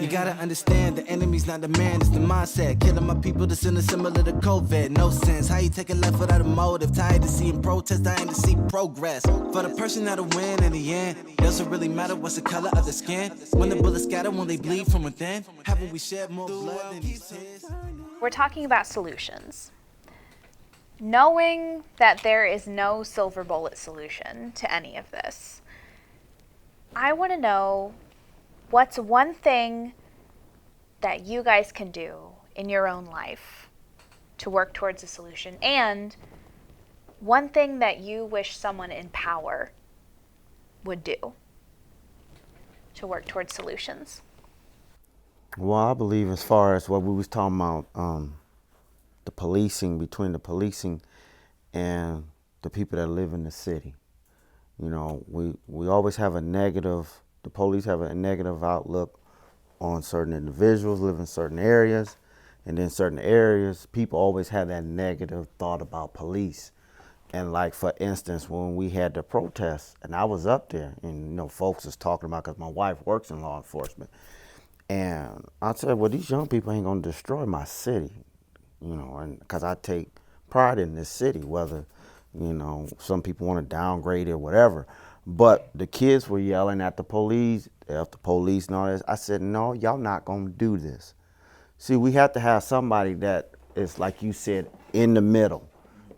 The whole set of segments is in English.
You gotta understand the enemy's not the man, it's the mindset. Killing my people that's in a similar to COVID. No sense. How you taking life without a motive? Tired of seeing protest, dying to see progress. For the person that'll win in the end, doesn't really matter what's the color of the skin. When the bullets scatter, when they bleed from within, haven't we shed more blood than these tears? We're talking about solutions. Knowing that there is no silver bullet solution to any of this, I want to know what's one thing that you guys can do in your own life to work towards a solution, and one thing that you wish someone in power would do to work towards solutions. Well, I believe as far as what we was talking about, the policing, between the policing and the people that live in the city. You know, we always have a negative, the police have a negative outlook on certain individuals live in certain areas, and in certain areas, people always have that negative thought about police. And like, for instance, when we had the protests, and I was up there, and you know, folks was talking about, because my wife works in law enforcement, and I said, well, these young people ain't gonna destroy my city, you know, and because I take pride in this city, whether, you know, some people want to downgrade it or whatever. But the kids were yelling at the police and all this. I said, no, y'all not gonna do this. See, we have to have somebody that is, like you said, in the middle.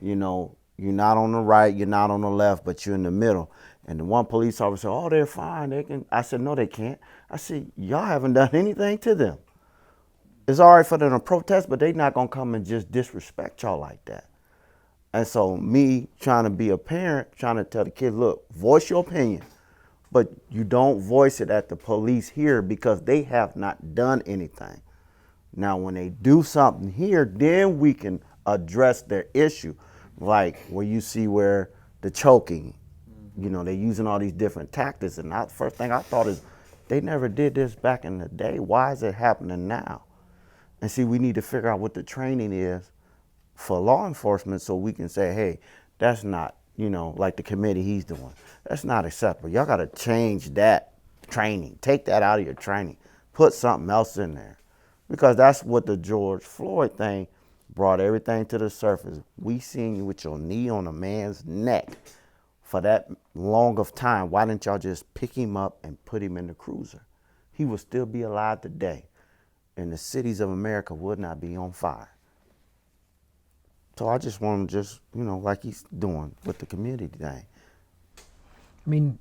You know, you're not on the right, you're not on the left, but you're in the middle. And the one police officer said, oh, they're fine, they can. I said, no, they can't. I said, y'all haven't done anything to them. It's all right for them to protest, but they're not gonna come and just disrespect y'all like that. And so me trying to be a parent, trying to tell the kids, look, voice your opinion, but you don't voice it at the police here because they have not done anything. Now, when they do something here, then we can address their issue. Like where you see where the choking, you know, they're using all these different tactics. And the first thing I thought is, they never did this back in the day. Why is it happening now? And see, we need to figure out what the training is for law enforcement, so we can say, hey, that's not, you know, like the committee he's doing, that's not acceptable. Y'all got to change that training. Take that out of your training. Put something else in there. Because that's what the George Floyd thing brought everything to the surface. We seen you with your knee on a man's neck for that long of time. Why didn't y'all just pick him up and put him in the cruiser? He would still be alive today, and the cities of America would not be on fire. So I just want him just, you know, like he's doing with the community thing. I mean,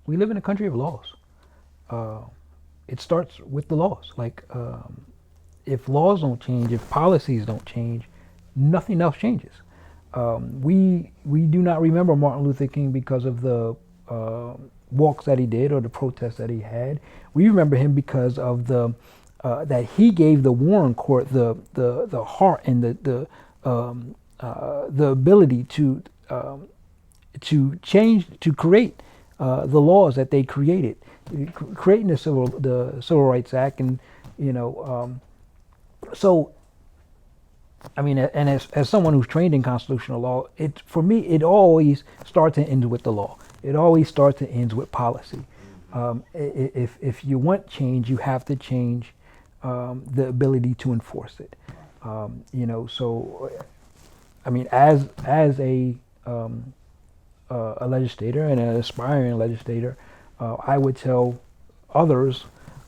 we live in a country of laws. It starts with the laws. Like, if laws don't change, if policies don't change, nothing else changes. We do not remember Martin Luther King because of the walks that he did or the protests that he had. We remember him because of the that he gave the Warren Court the heart and the ability to change, to create the laws that they created, creating the Civil Rights Act, and you know, so I mean, and as someone who's trained in constitutional law, for me it always starts and ends with the law. It always starts and ends with policy. If you want change, you have to change the ability to enforce it. You know, so I mean, as a legislator and an aspiring legislator, I would tell others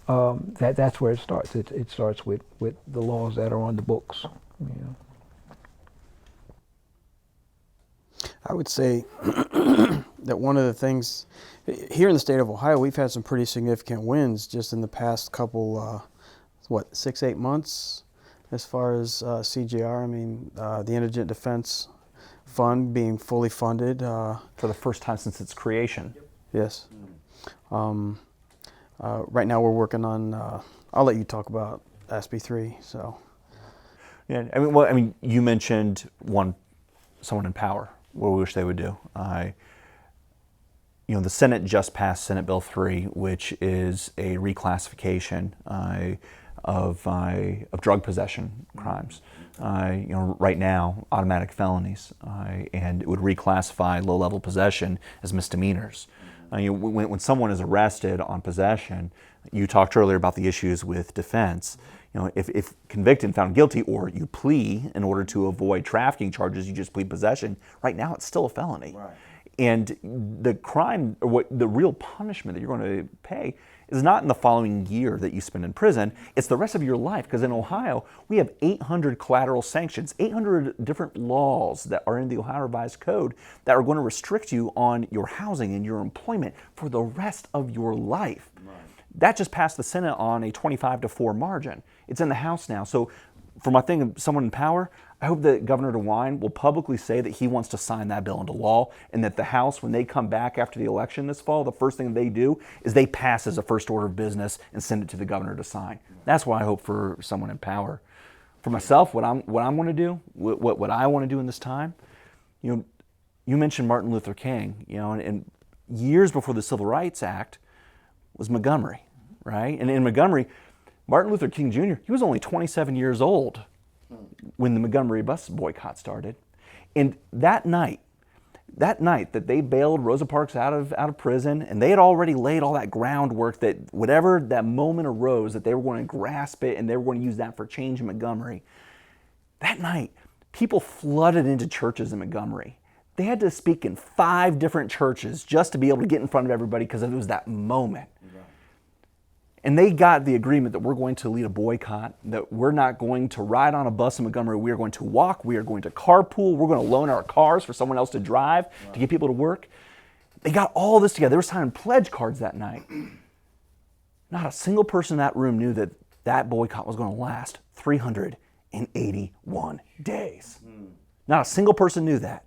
that that's where it starts. It starts with the laws that are on the books. You know. I would say that one of the things here in the state of Ohio, we've had some pretty significant wins just in the past couple, 6-8 months, as far as CJR. I mean, the Indigent Defense Fund being fully funded. For the first time since its creation. Yes. Right now we're working on, I'll let you talk about SB3, so. Yeah, I mean, you mentioned someone in power. What we wish they would do. You know, the Senate just passed Senate Bill 3, which is a reclassification of drug possession crimes. You know, right now, automatic felonies, and it would reclassify low-level possession as misdemeanors. When someone is arrested on possession, you talked earlier about the issues with defense. If convicted and found guilty, or you plea in order to avoid trafficking charges, you just plead possession. Right now, it's still a felony. Right. And the crime, or the real punishment that you're going to pay, is not in the following year that you spend in prison. It's the rest of your life. Because in Ohio, we have 800 collateral sanctions, 800 different laws that are in the Ohio Revised Code that are going to restrict you on your housing and your employment for the rest of your life. Right. That just passed the Senate on a 25-4 margin. It's in the House now. So for my thing of someone in power, I hope that Governor DeWine will publicly say that he wants to sign that bill into law, and that the House, when they come back after the election this fall, the first thing they do is they pass as a first order of business and send it to the governor to sign. That's what I hope for someone in power. For myself, what I want to do, what I want to do in this time, you mentioned Martin Luther King, and years before the Civil Rights Act was Montgomery, right? And in Montgomery, Martin Luther King Jr., he was only 27 years old when the Montgomery bus boycott started. And that night that they bailed Rosa Parks out of prison, and they had already laid all that groundwork that whatever that moment arose, that they were going to grasp it and they were going to use that for change in Montgomery. That night, people flooded into churches in Montgomery. They had to speak in 5 different churches just to be able to get in front of everybody because it was that moment. And they got the agreement that we're going to lead a boycott, that we're not going to ride on a bus in Montgomery. We are going to walk. We are going to carpool. We're going to loan our cars for someone else to drive to get people to work. They got all this together. They were signing pledge cards that night. Not a single person in that room knew that that boycott was going to last 381 days. Not a single person knew that.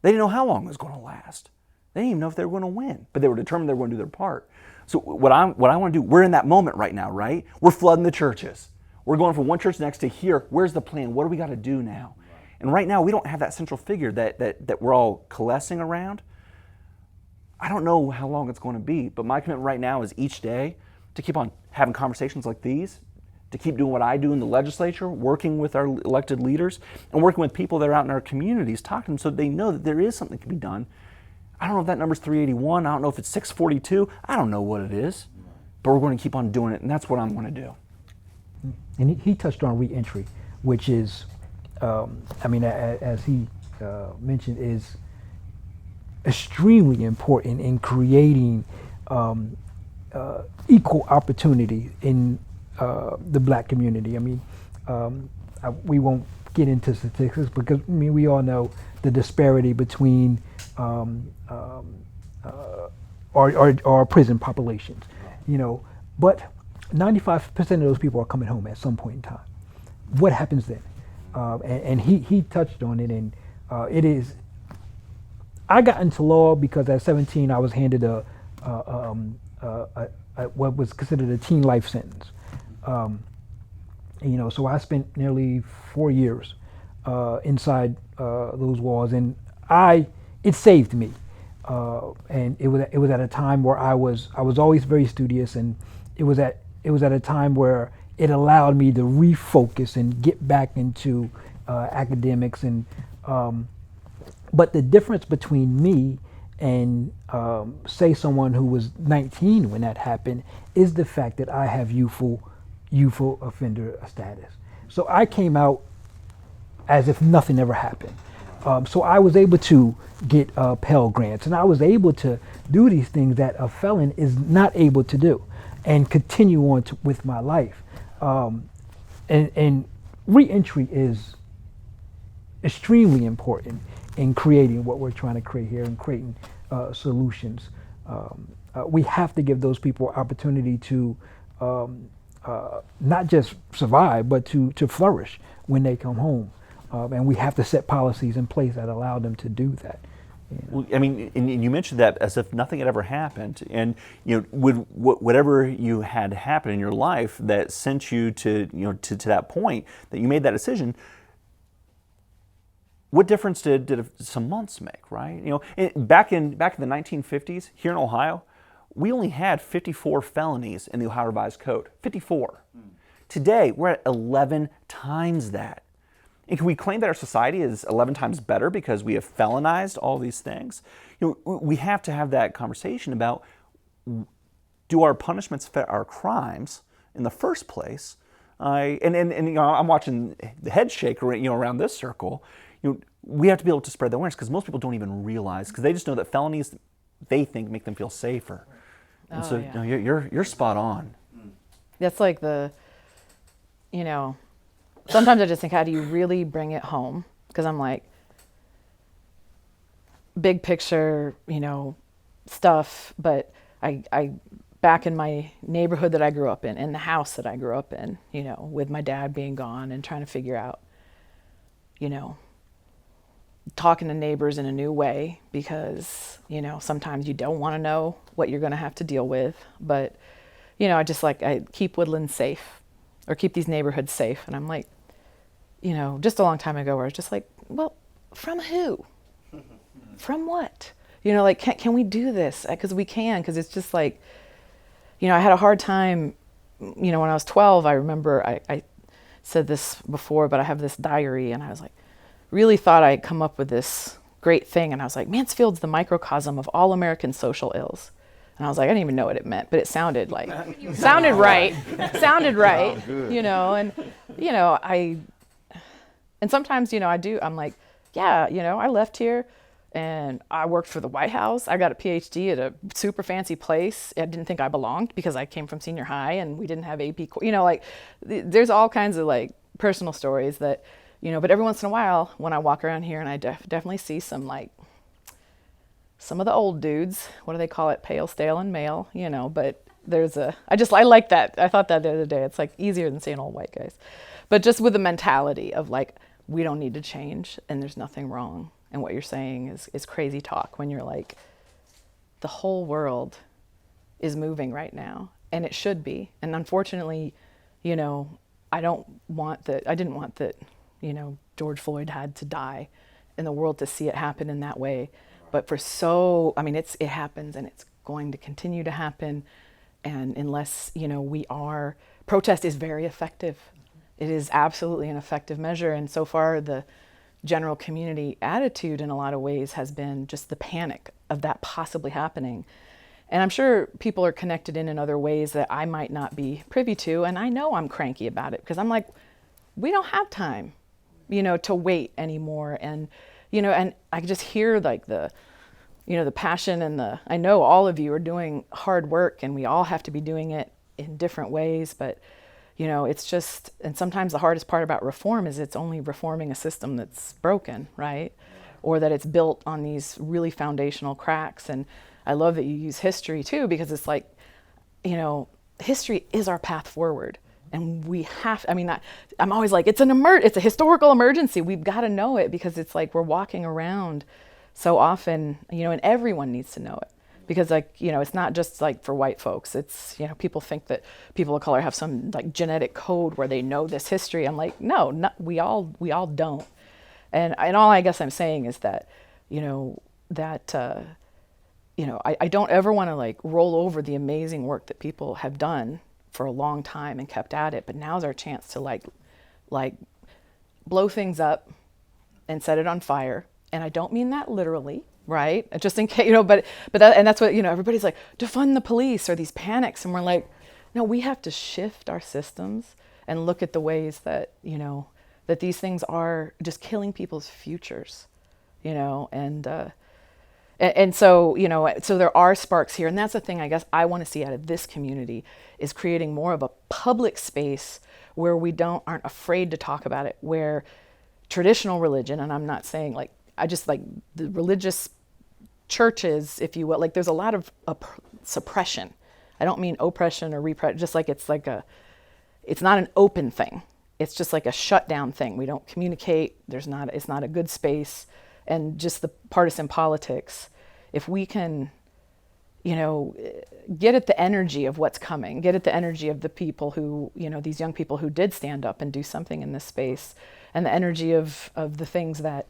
They didn't know how long it was going to last. They didn't even know if they were going to win, but they were determined they were going to do their part. So what I want to do, we're in that moment right now, right? We're flooding the churches. We're going from one church next to here. Where's the plan? What do we got to do now? And right now, we don't have that central figure that we're all coalescing around. I don't know how long it's going to be, but my commitment right now is each day to keep on having conversations like these, to keep doing what I do in the legislature, working with our elected leaders, and working with people that are out in our communities, talking to them so they know that there is something that can be done. I don't know if that number's 381. I don't know if it's 642. I don't know what it is, but we're going to keep on doing it, and that's what I'm going to do. And he touched on reentry, which is, as he mentioned, is extremely important in creating equal opportunity in the black community. We won't get into statistics because we all know the disparity between our prison populations, but 95% of those people are coming home at some point in time. What happens then? And he touched on it, and it is. I got into law because at 17 I was handed a what was considered a teen life sentence. So I spent nearly 4 years inside those walls, and it saved me. And it was at a time where I was always very studious, and it was at a time where it allowed me to refocus and get back into academics. And but the difference between me and say someone who was 19 when that happened is the fact that I have youthful offender status. So I came out as if nothing ever happened. So I was able to get Pell Grants, and I was able to do these things that a felon is not able to do, and continue on with my life. And reentry is extremely important in creating what we're trying to create here and creating solutions. We have to give those people opportunity to not just survive, but to flourish when they come home. And we have to set policies in place that allow them to do that. Well, and you mentioned that as if nothing had ever happened, and whatever you had happen in your life that sent you to that point that you made that decision. What difference did some months make, right? Back in the 1950s here in Ohio, we only had 54 felonies in the Ohio Revised Code. 54. Today we're at 11 times that. And can we claim that our society is 11 times better because we have felonized all these things? We have to have that conversation about, do our punishments fit our crimes in the first place? I'm watching the head shake around this circle. We have to be able to spread the awareness, because most people don't even realize, because they just know that felonies, they think, make them feel safer. And so you're spot on. That's like sometimes I just think, how do you really bring it home? Because I'm like, big picture, stuff, but I back in my neighborhood that I grew up in the house that I grew up in, with my dad being gone and trying to figure out, talking to neighbors in a new way, because, sometimes you don't want to know what you're going to have to deal with. But, I keep Woodland safe, or keep these neighborhoods safe. And I'm like, just a long time ago where I was just like, well, from who? From what? Can we do this? Because we can, because it's just like, I had a hard time, when I was 12, I remember I said this before, but I have this diary, and I was like, really thought I'd come up with this great thing. And I was like, Mansfield's the microcosm of all American social ills. And I was like, I didn't even know what it meant, but it sounded right. Sounded right, and sometimes, I'm like, I left here and I worked for the White House. I got a PhD at a super fancy place. I didn't think I belonged because I came from senior high and we didn't have AP, there's all kinds of personal stories that, but every once in a while when I walk around here and I definitely see some of the old dudes, what do they call it? Pale, stale, and male, but I like that. I thought that the other day. It's easier than saying old white guys. But just with the mentality of we don't need to change and there's nothing wrong. And what you're saying is crazy talk when you're like, the whole world is moving right now, and it should be. And unfortunately, I didn't want that, George Floyd had to die and the world to see it happen in that way. But it happens, and it's going to continue to happen. And unless, protest is very effective. It is absolutely an effective measure. And so far, the general community attitude in a lot of ways has been just the panic of that possibly happening. And I'm sure people are connected in other ways that I might not be privy to. And I know I'm cranky about it, because I'm like, we don't have time, to wait anymore. And, and I just hear the passion and I know all of you are doing hard work, and we all have to be doing it in different ways. But, it's just, and sometimes the hardest part about reform is it's only reforming a system that's broken, right? Or that it's built on these really foundational cracks. And I love that you use history too, because it's history is our path forward. And we have, I'm always like, it's a historical emergency. We've got to know it, because it's we're walking around so often, and everyone needs to know it. Because it's not just for white folks. It's, people think that people of color have some genetic code where they know this history. I'm like, no, we all don't. And all I guess I'm saying is that, I don't ever want to roll over the amazing work that people have done for a long time and kept at it. But now's our chance to blow things up and set it on fire. And I don't mean that literally, right? Just in case, but that's what, everybody's like, defund the police, or these panics. And we're like, no, we have to shift our systems and look at the ways that, that these things are just killing people's futures, and so, so there are sparks here. And that's the thing I guess I want to see out of this community, is creating more of a public space where we aren't afraid to talk about it, where traditional religion, and I'm not saying the religious churches, if you will, there's a lot of suppression. I don't mean oppression or repression, just it's not an open thing. It's just a shutdown thing. We don't communicate. It's not a good space. And just the partisan politics, if we can, get at the energy of what's coming, get at the energy of the people who, these young people who did stand up and do something in this space, and the energy of the things that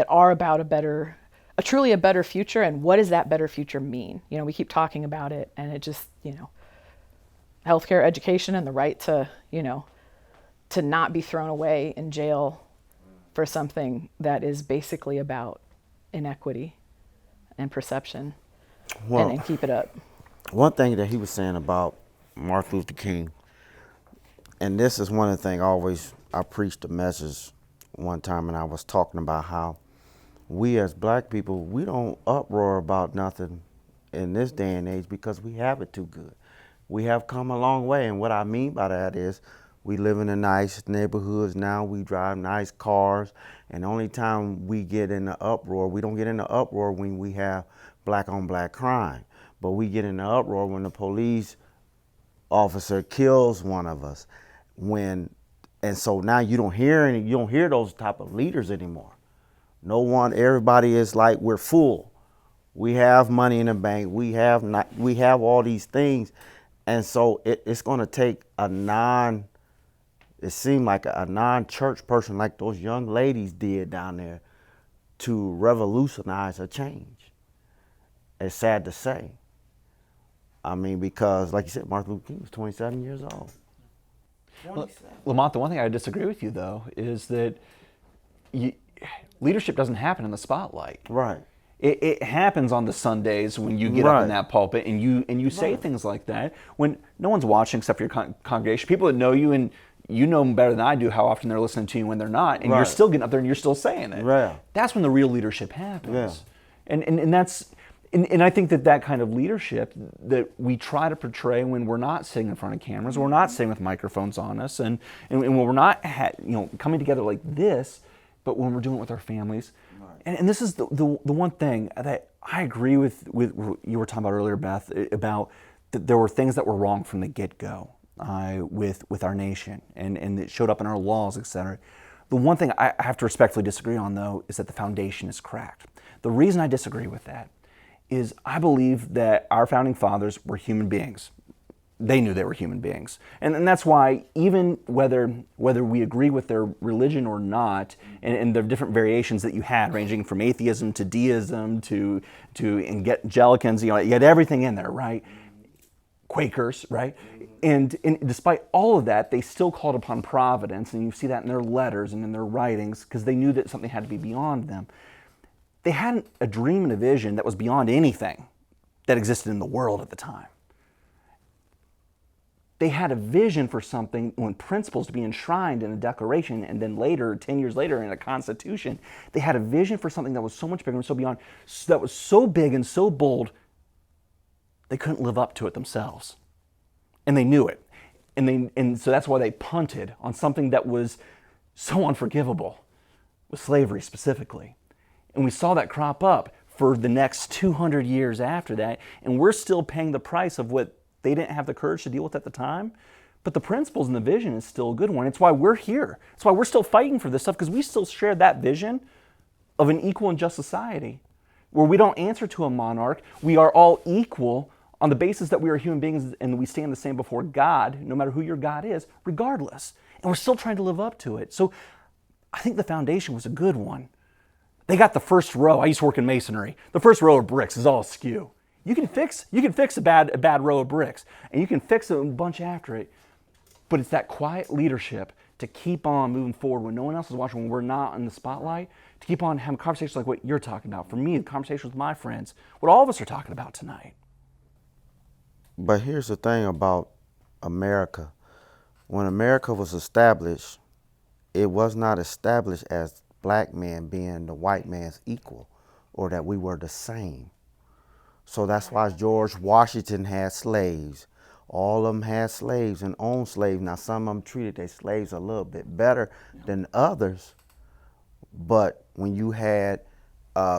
are about a truly better future. And what does that better future mean? We keep talking about it, and it just, healthcare, education, and the right to, to not be thrown away in jail, for something that is basically about inequity and perception, Well, and keep it up. one thing that he was saying about Martin Luther King, and this is one of the things I preached a message one time, and I was talking about how we as black people, we don't uproar about nothing in this day and age because we have it too good. We have come a long way, and what I mean by that is we live in the nice neighborhoods now, we drive nice cars, and the only time we get in the uproar, we don't get in the uproar when we have black on black crime, but we get in the uproar when the police officer kills one of us. And so now you don't hear those type of leaders anymore. No one, everybody is like, we're full. We have money in the bank. We have all these things. And so it's going to take it seemed like a non-church person like those young ladies did down there to revolutionize a change. It's sad to say. I mean, because like you said, Martin Luther King was 27 years old. Lamont, the one thing I disagree with you, though, is that leadership doesn't happen in the spotlight. Right. It happens on the Sundays when you get up in that pulpit and you say things like that when no one's watching except for your congregation. People that know you, and you know better than I do how often they're listening to you when they're not, and you're still getting up there and you're still saying it. Right. That's when the real leadership happens. Yeah. And that's and I think that kind of leadership that we try to portray when we're not sitting in front of cameras, we're not sitting with microphones on us, and when we're not coming together like this, but when we're doing it with our families. And this is the one thing that I agree with you were talking about earlier, Beth, about that there were things that were wrong from the get-go with our nation, and it showed up in our laws, etc. The one thing I have to respectfully disagree on, though, is that the foundation is cracked. The reason I disagree with that is I believe that our founding fathers were human beings. They knew they were human beings. And that's why even whether we agree with their religion or not, and the different variations that you had, ranging from atheism to deism to Angelicans, you had everything in there, right? Quakers, right? And despite all of that, they still called upon providence, and you see that in their letters and in their writings, because they knew that something had to be beyond them. They had a dream and a vision that was beyond anything that existed in the world at the time. They had a vision for something, when principles to be enshrined in a declaration, and then later, 10 years later, in a constitution. They had a vision for something that was so much bigger and so beyond, that was so big and so bold, they couldn't live up to it themselves. And they knew it. And so that's why they punted on something that was so unforgivable, with slavery specifically. And we saw that crop up for the next 200 years after that, and we're still paying the price of what they didn't have the courage to deal with at the time. But the principles and the vision is still a good one. It's why we're here. It's why we're still fighting for this stuff, because we still share that vision of an equal and just society where we don't answer to a monarch. We are all equal on the basis that we are human beings and we stand the same before God, no matter who your God is, regardless. And we're still trying to live up to it. So I think the foundation was a good one. They got the first row. I used to work in masonry. The first row of bricks is all askew. You can fix a bad row of bricks, and you can fix a bunch after it. But it's that quiet leadership to keep on moving forward when no one else is watching, when we're not in the spotlight, to keep on having conversations like what you're talking about. For me, the conversation with my friends, what all of us are talking about tonight. But here's the thing about America. When America was established, it was not established as black men being the white man's equal, or that we were the same. So that's why George Washington had slaves. All of them had slaves and owned slaves. Now some of them treated their slaves a little bit better than others. But when you had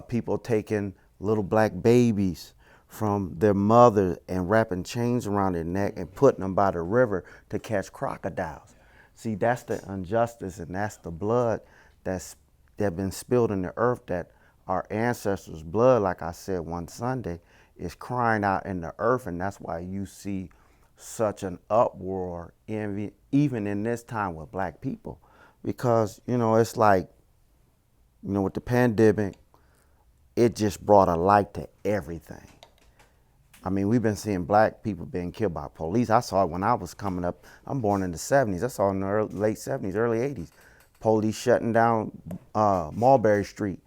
people taking little black babies from their mother and wrapping chains around their neck and putting them by the river to catch crocodiles. See, that's the injustice, and that's the blood that's been spilled in the earth, that our ancestors' blood, like I said one Sunday, is crying out in the earth. And that's why you see such an uproar even in this time with black people. Because, it's like, with the pandemic, it just brought a light to everything. I mean, we've been seeing black people being killed by police. I saw it when I was coming up. I'm born in the 70s. I saw it in the late 70s, early 80s. Police shutting down Mulberry Street,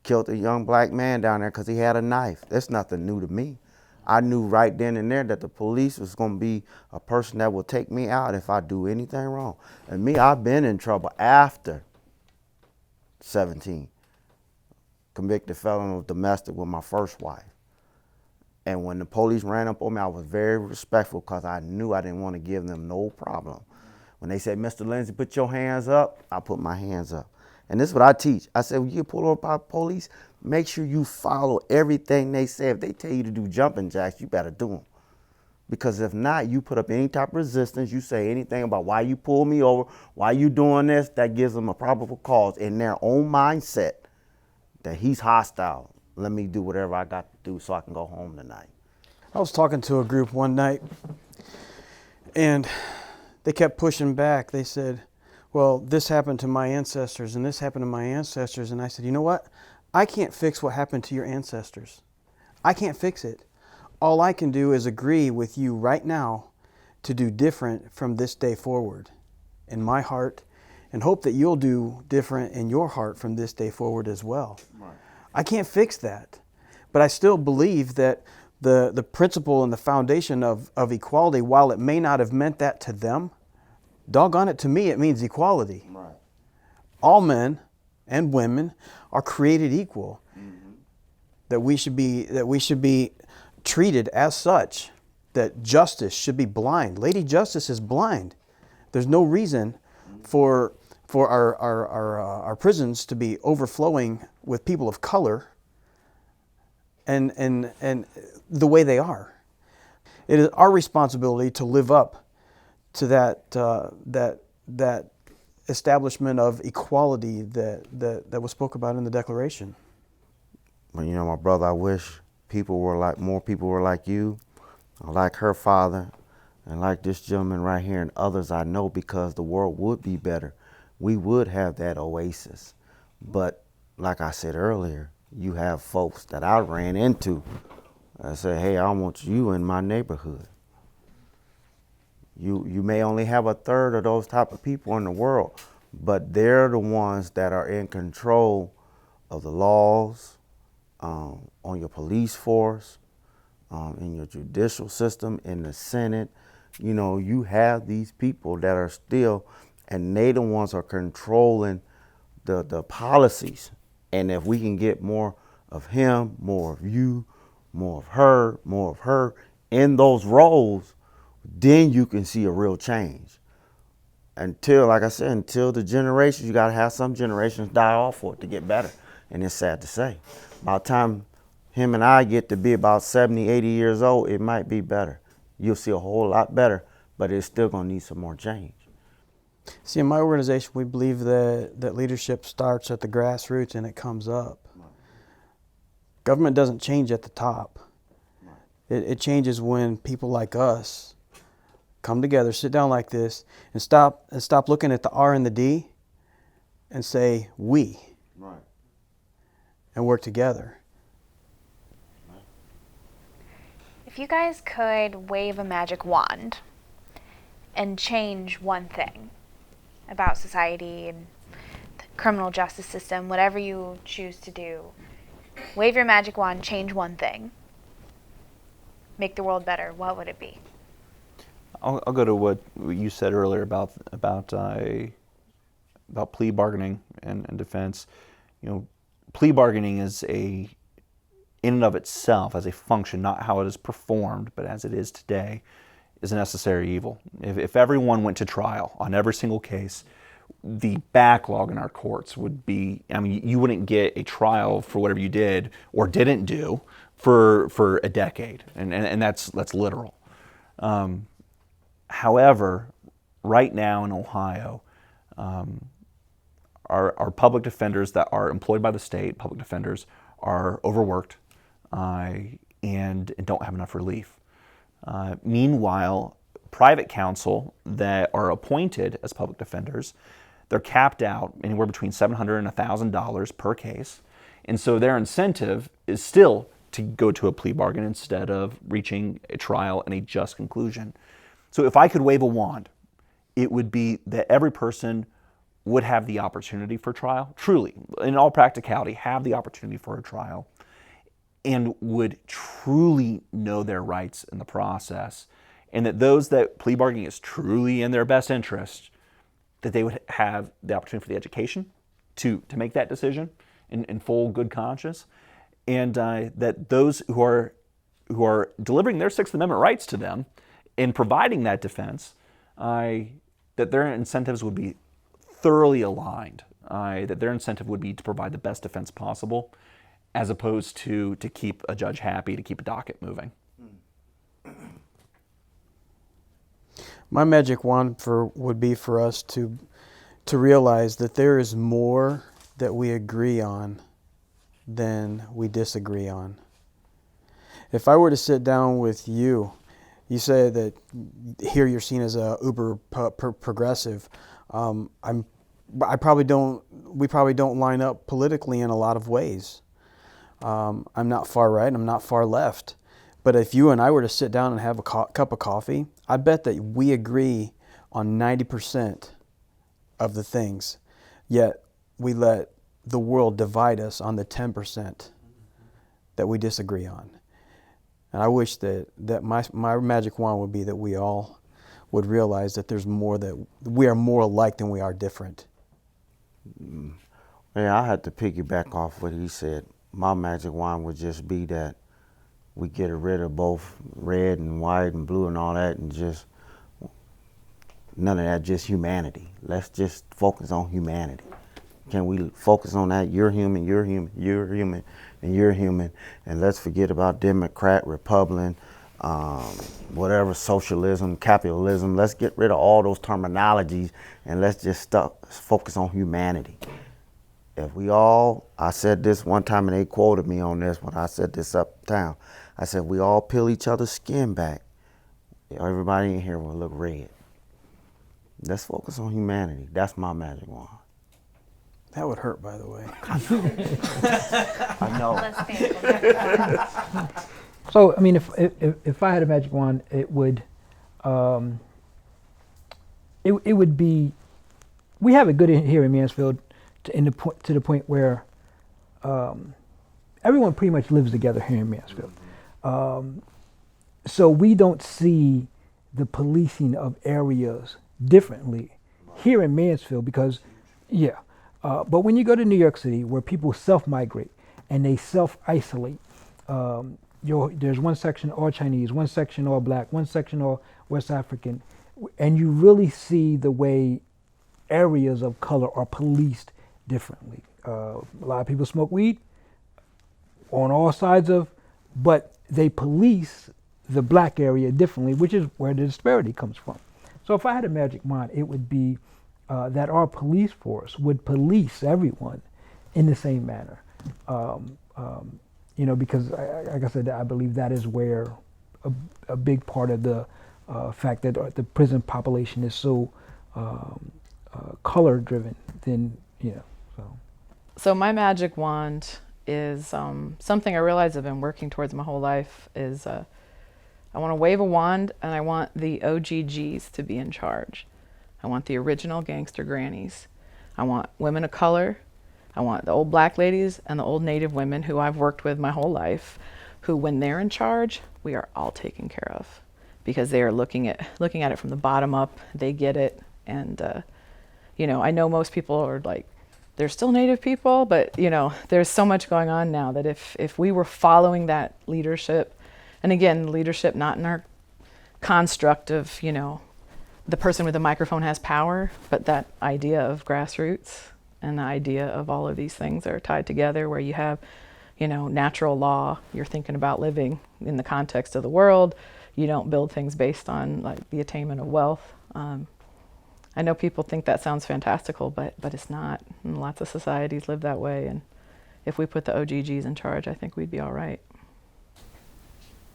killed a young black man down there because he had a knife. That's nothing new to me. I knew right then and there that the police was going to be a person that will take me out if I do anything wrong. And me, I've been in trouble after 17. Convicted felon of domestic with my first wife. And when the police ran up on me, I was very respectful because I knew I didn't want to give them no problem. When they said, Mr. Lindsay, put your hands up, I put my hands up. And this is what I teach. I said, when you get pulled over by police, make sure you follow everything they say. If they tell you to do jumping jacks, you better do them. Because if not, you put up any type of resistance, you say anything about why you pulled me over, why you doing this, that gives them a probable cause in their own mindset that he's hostile. Let me do whatever I got to do so I can go home tonight. I was talking to a group one night, and they kept pushing back. They said, well, this happened to my ancestors, and this happened to my ancestors. And I said, you know what? I can't fix what happened to your ancestors. I can't fix it. All I can do is agree with you right now to do different from this day forward in my heart, and hope that you'll do different in your heart from this day forward as well. Right. I can't fix that, but I still believe that the principle and the foundation of equality, while it may not have meant that to them, doggone it, to me, it means equality. Right. All men and women are created equal. Mm-hmm. That we should be treated as such. That justice should be blind. Lady Justice is blind. There's no reason for our prisons to be overflowing with people of color and the way they are. It is our responsibility to live up to that establishment of equality that was spoke about in the Declaration. Well, you know, my brother, I wish more people were like you, like her father, and like this gentleman right here and others I know, because the world would be better. We would have that oasis. But like I said earlier, you have folks that I ran into that say, hey, I want you in my neighborhood. You may only have a third of those type of people in the world, but they're the ones that are in control of the laws, on your police force, in your judicial system, in the Senate. You know, you have these people that are still, and they the ones are controlling the policies. And if we can get more of him, more of you, more of her in those roles, then you can see a real change. Until, like I said, until the generations, you gotta have some generations die off for it to get better. And it's sad to say. By the time him and I get to be about 70, 80 years old, it might be better. You'll see a whole lot better, but it's still gonna need some more change. See, in my organization, we believe that leadership starts at the grassroots and it comes up. Right. Government doesn't change at the top. Right. It changes when people like us come together, sit down like this, and stop looking at the R and the D and say, we. Right. And work together. If you guys could wave a magic wand and change one thing about society and the criminal justice system, whatever you choose to do, wave your magic wand, change one thing, make the world better, what would it be? I'll go to what you said earlier about plea bargaining and defense. You know, plea bargaining is in and of itself, as a function, not how it is performed, but as it is today, is a necessary evil. If everyone went to trial on every single case, the backlog in our courts would be, I mean, you wouldn't get a trial for whatever you did or didn't do for a decade, and that's literal. However, right now in Ohio, our public defenders that are employed by the state, public defenders, are overworked and don't have enough relief. Meanwhile, private counsel that are appointed as public defenders, they're capped out anywhere between $700 and $1,000 per case. And so their incentive is still to go to a plea bargain instead of reaching a trial and a just conclusion. So if I could wave a wand, it would be that every person would have the opportunity for trial, truly, in all practicality, have the opportunity for a trial, and would truly know their rights in the process, and that those that plea bargaining is truly in their best interest, that they would have the opportunity for the education to make that decision in full good conscience, and that those who are delivering their Sixth Amendment rights to them in providing that defense, that their incentives would be thoroughly aligned, that their incentive would be to provide the best defense possible, as opposed to keep a judge happy, to keep a docket moving. My magic wand would be for us to realize that there is more that we agree on than we disagree on. If I were to sit down with you, you say that here you're seen as a uber progressive. We probably don't line up politically in a lot of ways. I'm not far right and I'm not far left. But if you and I were to sit down and have a cup of coffee, I bet that we agree on 90% of the things, yet we let the world divide us on the 10% that we disagree on. And I wish that my magic wand would be that we all would realize that there's more, that we are more alike than we are different. Yeah, I had to piggyback off what he said. My magic wand would just be that we get rid of both red and white and blue and all that, and just none of that, just humanity. Let's just focus on humanity. Can we focus on that? You're human, you're human, you're human, and you're human. And let's forget about Democrat, Republican, whatever, socialism, capitalism. Let's get rid of all those terminologies and let's just focus on humanity. If we all, I said this one time and they quoted me on this when I said this uptown. I said, we all peel each other's skin back, everybody in here will look red. Let's focus on humanity. That's my magic wand. That would hurt, by the way. I know. So, I mean, if I had a magic wand, it would be, we have it good here in Mansfield to the point where everyone pretty much lives together here in Mansfield. So we don't see the policing of areas differently here in Mansfield because, but when you go to New York City where people self-migrate and they self-isolate, there's one section all Chinese, one section all black, one section all West African, and you really see the way areas of color are policed differently. A lot of people smoke weed on all sides but they police the black area differently, which is where the disparity comes from. So if I had a magic wand, it would be that our police force would police everyone in the same manner. Because like I said, I believe that is where a big part of the fact that the prison population is so color driven, So my magic wand is something I realize I've been working towards my whole life is I want to wave a wand and I want the OGGs to be in charge. I want the original gangster grannies. I want women of color. I want the old black ladies and the old Native women who I've worked with my whole life, who when they're in charge, we are all taken care of because they are looking at it from the bottom up. They get it. And, I know most people are like, they're still Native people, but there's so much going on now that if we were following that leadership, and again, leadership not in our construct of, the person with the microphone has power, but that idea of grassroots and the idea of all of these things are tied together where you have, natural law, you're thinking about living in the context of the world. You don't build things based on like the attainment of wealth. I know people think that sounds fantastical, but it's not. And lots of societies live that way. And if we put the OGGs in charge, I think we'd be all right.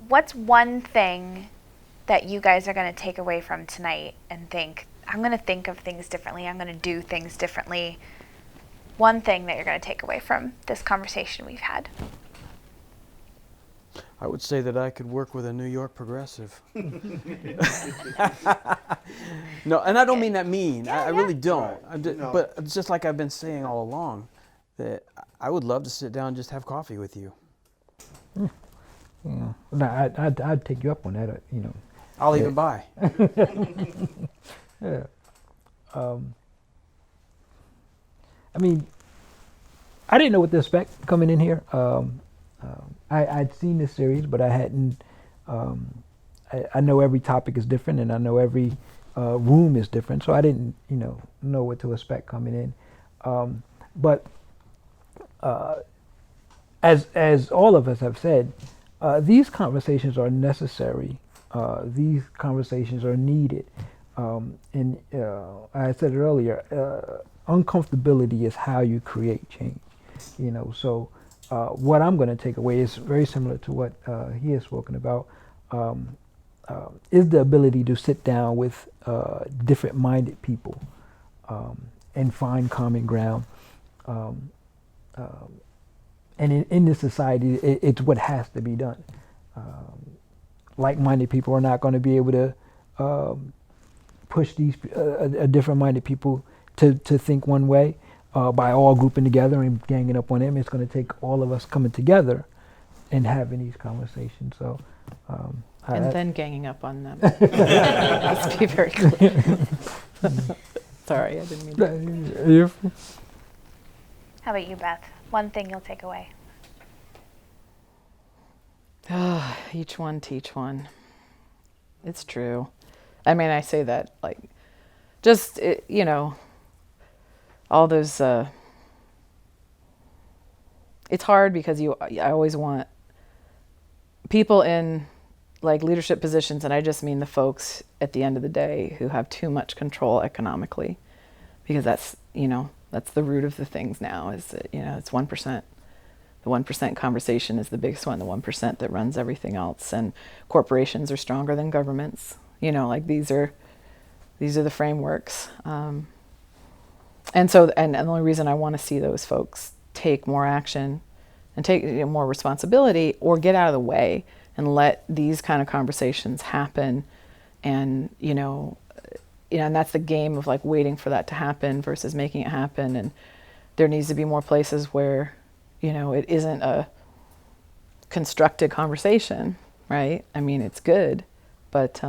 What's one thing that you guys are going to take away from tonight and think, I'm going to think of things differently, I'm going to do things differently? One thing that you're going to take away from this conversation we've had. I would say that I could work with a New York progressive. No, and I don't mean that mean. I really don't. But it's just like I've been saying all along, that I would love to sit down and just have coffee with you. Yeah. No, I'd take you up on that. You know. I'll even buy. Yeah. I mean, I didn't know what to expect coming in here. I'd seen this series, but I hadn't. I know every topic is different, and I know every room is different, so I didn't, know what to expect coming in. But as all of us have said, these conversations are necessary. These conversations are needed. And I said it earlier, uncomfortability is how you create change. So what I'm going to take away is very similar to what he has spoken about, is the ability to sit down with different-minded people and find common ground. And in this society, it's what has to be done. Like-minded people are not going to be able to push these different-minded people to think one way by all grouping together and ganging up on them. It's going to take all of us coming together and having these conversations. So, and then ganging up on them. Let's be very clear. Sorry, I didn't mean that. How about you, Beth? One thing you'll take away. Each one teach one. It's true. I mean, I say that like, just, all those, it's hard because I always want people in like leadership positions, and I just mean the folks at the end of the day who have too much control economically, because that's the root of the things now is that, it's 1%. The 1% conversation is the biggest one, the 1% that runs everything else. And corporations are stronger than governments. Like these are the frameworks. And the only reason I want to see those folks take more action and take more responsibility or get out of the way and let these kind of conversations happen. And, and that's the game of like waiting for that to happen versus making it happen. And there needs to be more places where, it isn't a constructed conversation, right? I mean, it's good, but,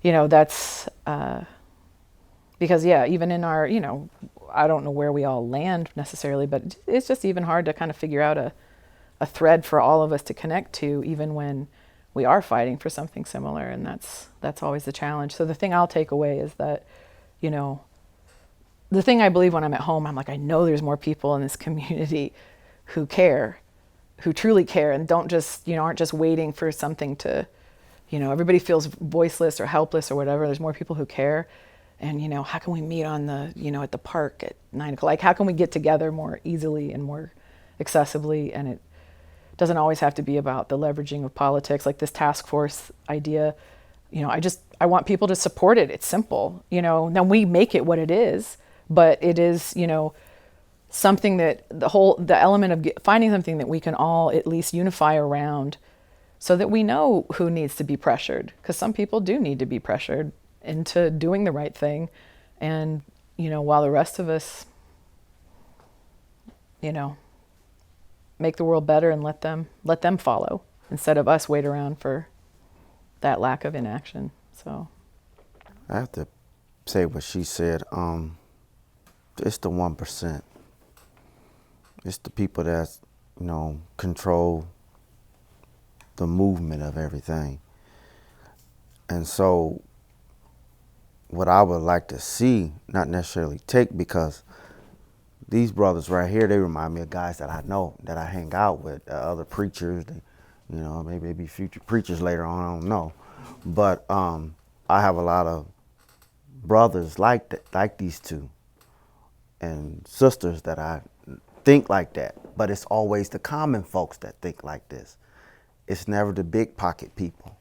that's, because even in our, I don't know where we all land necessarily, but it's just even hard to kind of figure out a thread for all of us to connect to, even when we are fighting for something similar. And that's always the challenge. So the thing I'll take away is that, the thing I believe when I'm at home, I'm like, I know there's more people in this community who care, who truly care, and don't just, aren't just waiting for something to, everybody feels voiceless or helpless or whatever. There's more people who care. And, how can we meet on the, at the park at 9 o'clock? Like, how can we get together more easily and more accessibly? And it doesn't always have to be about the leveraging of politics, like this task force idea. I want people to support it. It's simple, now we make it what it is, but it is, something that the element of finding something that we can all at least unify around so that we know who needs to be pressured, because some people do need to be pressured into doing the right thing. And, while the rest of us, make the world better and let them follow instead of us wait around for that lack of inaction. So I have to say what she said. It's the 1%. It's the people that, control the movement of everything. And so what I would like to see, not necessarily take, because these brothers right here, they remind me of guys that I know, that I hang out with, other preachers, maybe they be future preachers later on, I don't know. But I have a lot of brothers like these two, and sisters that I think like that. But it's always the common folks that think like this. It's never the big pocket people.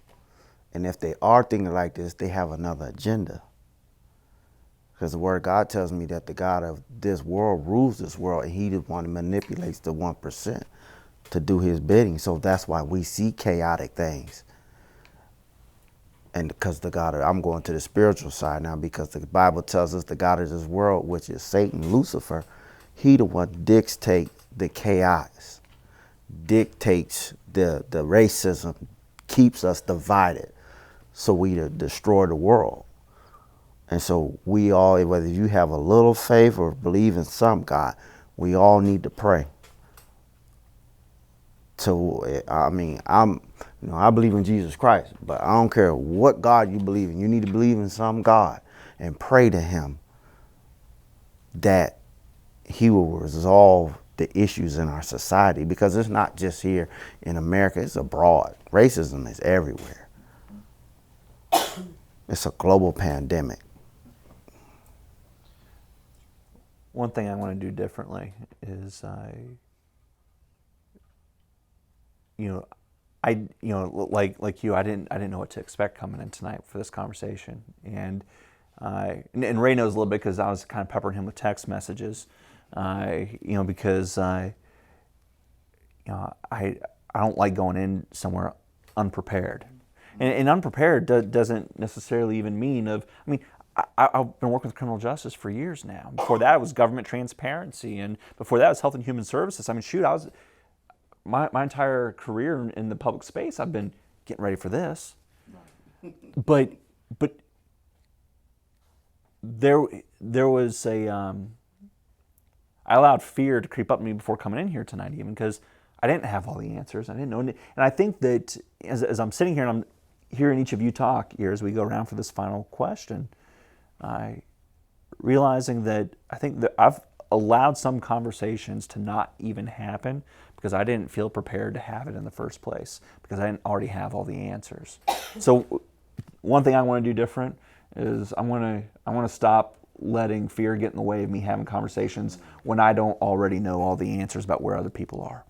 And if they are thinking like this, they have another agenda. Because the word of God tells me that the God of this world rules this world, and he the one that manipulates the 1% to do his bidding. So that's why we see chaotic things. And because I'm going to the spiritual side now, because the Bible tells us the God of this world, which is Satan, Lucifer, he the one dictates the chaos, dictates the racism, keeps us divided, so we to destroy the world. And so we all, whether you have a little faith or believe in some God, we all need to pray. So, I mean, I believe in Jesus Christ, but I don't care what God you believe in. You need to believe in some God and pray to him that he will resolve the issues in our society, because it's not just here in America, it's abroad. Racism is everywhere. It's a global pandemic. One thing I want to do differently is like you, I didn't know what to expect coming in tonight for this conversation, and Ray knows a little bit because I was kind of peppering him with text messages, because I don't like going in somewhere unprepared, and unprepared doesn't necessarily even mean I've been working with criminal justice for years now. Before that, it was government transparency, and before that, it was health and human services. My entire career in the public space, I've been getting ready for this. But there was I allowed fear to creep up on me before coming in here tonight, even because I didn't have all the answers. I didn't know, and I think that as I'm sitting here and I'm hearing each of you talk here as we go around for this final question, realizing that I think that I've allowed some conversations to not even happen because I didn't feel prepared to have it in the first place, because I didn't already have all the answers. So one thing I want to do different is I want to stop letting fear get in the way of me having conversations when I don't already know all the answers about where other people are.